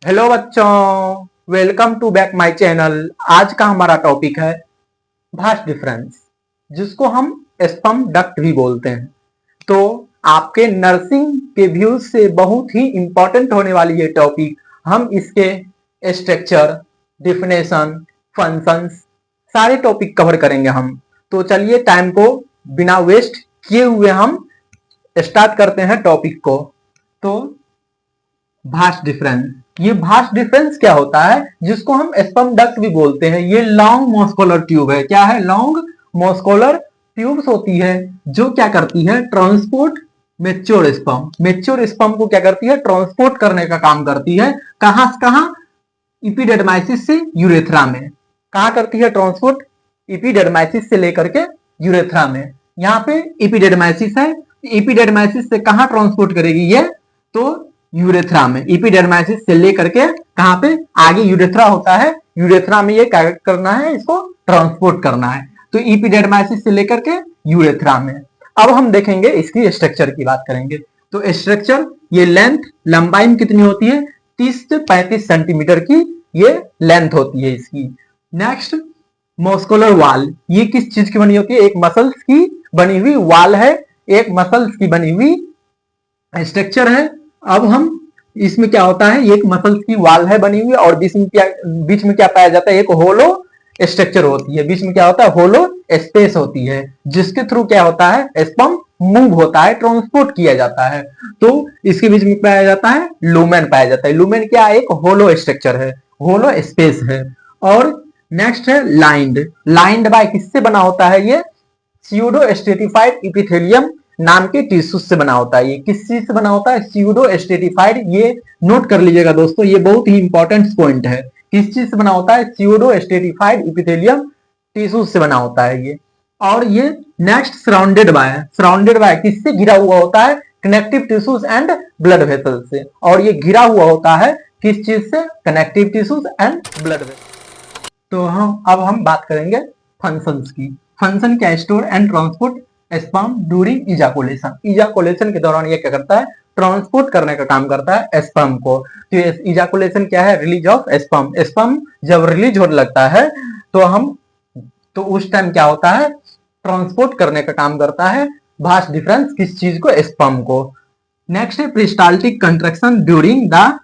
Hello बच्चों, welcome to back my channel. आज का हमारा टॉपिक है भास्ट डिफरेंस, जिसको हम स्पर्म डक्ट भी बोलते हैं। तो आपके नर्सिंग के व्यूज से बहुत ही इंपॉर्टेंट होने वाली ये टॉपिक। हम इसके स्ट्रक्चर, डिफिनेशन, फंक्शंस सारे टॉपिक कवर करेंगे हम। तो चलिए टाइम को बिना वेस्ट किए हुए हम स्टार्ट करते हैं टॉपिक को। तो भास्ट डिफरेंस, ये भास्ट डिफरेंस क्या होता है, जिसको हम स्पर्म डक्ट भी बोलते हैं। ये लॉन्ग मस्कुलर ट्यूब है। क्या है? लॉन्ग मस्कुलर ट्यूब्स होती है, जो क्या करती है? ट्रांसपोर्ट मेच्योर स्पर्म को क्या करती है? ट्रांसपोर्ट करने का काम करती है। कहां से कहां? इपिडेडमाइसिस से यूरेथ्रा में। कहां करती है ट्रांसपोर्ट? इपिडेडमाइसिस से लेकर के यूरेथ्रा में। यहाँ पे इपिडेडमाइसिस है, इपिडेडमाइसिस से कहां ट्रांसपोर्ट करेगी ये? तो यूरेथ्रा में। इपिडेडमाइसिस से लेकर के कहां पे? आगे यूरेथ्रा होता है, यूरेथ्रा में ये क्या करना है? इसको ट्रांसपोर्ट करना है। तो इपिडेडमाइसिस से लेकर के यूरेथ्रा में। अब हम देखेंगे इसकी स्ट्रक्चर की बात करेंगे। तो स्ट्रक्चर, ये लेंथ, लंबाई में कितनी होती है? 30 से 35 सेंटीमीटर की ये लेंथ होती है इसकी। नेक्स्ट, मस्कुलर वाल, ये किस चीज की बनी होती है? एक मसल्स की बनी हुई वाल है, एक मसल्स की बनी हुई स्ट्रक्चर है। अब हम इसमें क्या होता है? एक मसल्स की वाल है बनी हुई, और बीच में क्या पाया जाता है? एक होलो स्ट्रक्चर होती है। बीच में क्या होता है? होलो स्पेस होती है, जिसके थ्रू क्या होता है? स्पर्म मूव होता है, ट्रांसपोर्ट किया जाता है। तो इसके बीच में पाया जाता है लूमेन पाया जाता है। लूमेन क्या? एक होलो स्ट्रक्चर है, होलो स्पेस है। और नेक्स्ट है लाइंड। लाइंड बाय किससे बना होता है? ये स्यूडो स्ट्रेटिफाइड इपिथेलियम नाम के टिश्यू से बना होता है। ये किस चीज से बना होता है? Pseudo stratified. ये नोट कर लीजिएगा दोस्तों, ये बहुत ही इंपॉर्टेंट पॉइंट है। किस चीज से बना होता है? स्यूडो स्ट्रेटिफाइड इपिथेलियम टिश्यू से बना होता है ये। और ये नेक्स्ट सराउंडेड बाय किससे घिरा हुआ होता है? Connective tissues and blood vessel से। और ये घिरा हुआ होता है किस चीज से? Connective tissues and blood vessel. तो हम बात करेंगे फंक्शंस की। फंक्शन क्या? Store and transport sperm during ejaculation. Ejaculation के दौरान ये क्या करता है? ट्रांसपोर्ट करने का काम करता है स्पर्म को। तो इजाकुलेशन क्या है? Release of sperm. स्पर्म जब रिलीज होने लगता है तो उस टाइम क्या होता है? ट्रांसपोर्ट करने का काम करता है भास्ट डिफरेंस किस चीज को? स्पर्म को। नेक्स्ट है peristaltic contraction during the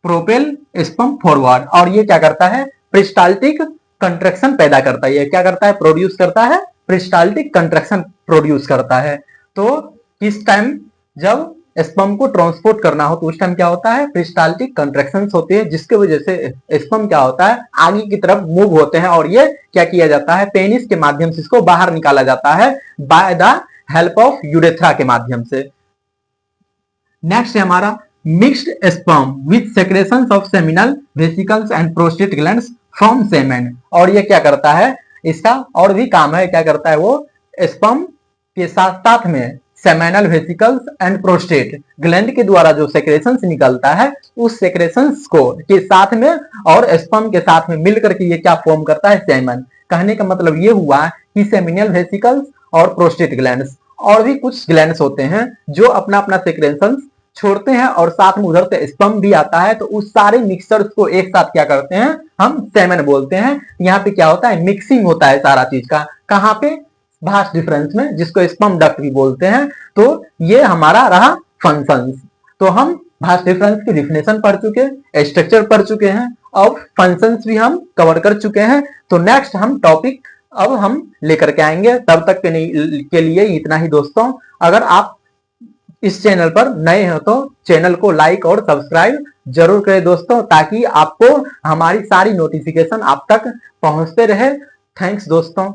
propel sperm forward. और ये क्या करता है? प्रिस्टाल्टिक कंट्रैक्शन पैदा करता है। ये क्या करता है? प्रोड्यूस करता है, प्रिस्टाल्टिक कंट्रैक्शन प्रोड्यूस करता है। तो किस टाइम जब स्पर्म को ट्रांसपोर्ट करना हो तो उस टाइम क्या होता है? प्रिस्टाल्टिक कंट्रैक्शंस होते हैं, जिसके वजह से स्पर्म क्या होता है? आगे की तरफ मूव होते हैं, और ये क्या किया जाता है? पेनिस के माध्यम से इसको बाहर निकाला जाता है, by the help of urethra के माध्यम से। नेक्स्ट है हमारा mixed sperm with secretions of seminal vesicles and prostate glands from semen. और ये क्या करता है? इसका और भी काम है। क्या करता है वो? स्पर्म के साथ साथ में seminal vesicles and prostate gland के द्वारा जो सेक्रेशंस निकलता है, उस सेक्रेशंस को के साथ में और स्पर्म के साथ में मिलकर के ये क्या फॉर्म करता है? सेमन। कहने का मतलब ये हुआ कि सेमिनल वेसिकल्स और प्रोस्टेट ग्लैंड्स और भी कुछ ग्लैंड्स होते हैं जो अपना अपना सेक्रेशंस छोड़ते हैं, और साथ में उधर से स्पर्म भी आता है। तो उस सारे मिक्सचर्स को एक साथ क्या करते हैं? हम सेमेन बोलते हैं। यहाँ पे क्या होता है? मिक्सिंग होता है सारा चीज का। कहाँ पे? भास्ट डिफरेंस में, जिसको स्पर्म डक्ट भी बोलते हैं। तो ये हमारा रहा फंक्शंस। तो हम भास्ट डिफरेंस की डिफिनेशन पढ़ चुके, स्ट्रक्चर पढ़ चुके हैं, और फंक्शंस भी हम कवर कर चुके हैं। तो नेक्स्ट हम टॉपिक अब हम लेकर के आएंगे। तब तक के लिए इतना ही दोस्तों। अगर आप इस चैनल पर नए हो तो चैनल को लाइक और सब्सक्राइब जरूर करें दोस्तों, ताकि आपको हमारी सारी नोटिफिकेशन आप तक पहुंचते रहे। थैंक्स दोस्तों।